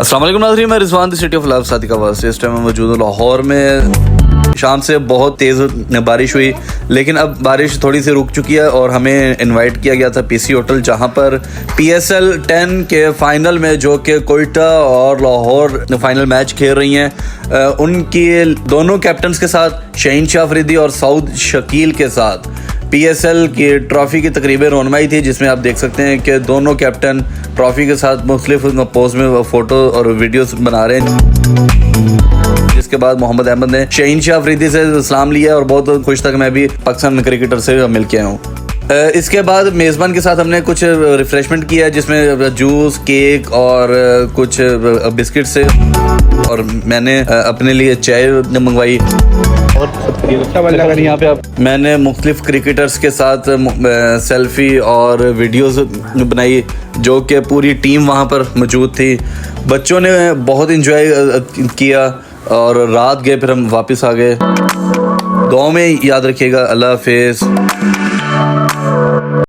अस्सलाम वालेकुम नाज़रीन, मैं Rizwan the city of love Sadiqabad से इस टाइम मैं मौजूद हूँ लाहौर में। शाम से बहुत तेज़ बारिश हुई, लेकिन अब बारिश थोड़ी सी रुक चुकी है और हमें इनवाइट किया गया था पीसी होटल, जहाँ पर PSL 10 के फाइनल में जो कि कोयटा और लाहौर फाइनल मैच खेल रही हैं, उनकी दोनों कैप्टन्स के साथ शाहीन शाह अफरीदी और सऊद शकील के साथ PSL की ट्रॉफ़ी की तकरीबन रौनमाई थी, जिसमें आप देख सकते हैं कि दोनों कैप्टन ट्रॉफ़ी के साथ मुख्तलिफ पोज में फ़ोटो और वीडियोस बना रहे हैं। जिसके बाद मोहम्मद अहमद ने शाहीन शाह अफरीदी से सलाम लिया और बहुत खुश था कि मैं भी पाकिस्तान क्रिकेटर से मिल के आया हूँ। इसके बाद मेज़बान के साथ हमने कुछ रिफ़्रेशमेंट किया, जिसमें जूस, केक और कुछ बिस्किट से, और मैंने अपने लिए चाय मंगवाई। और यहाँ पे मैंने मुख्तलिफ क्रिकेटर्स के साथ सेल्फी और वीडियोस बनाई, जो कि पूरी टीम वहाँ पर मौजूद थी। बच्चों ने बहुत इंजॉय किया और रात गए, फिर हम वापस आ गए। दुआ में याद रखिएगा। अल्लाह हाफिज़।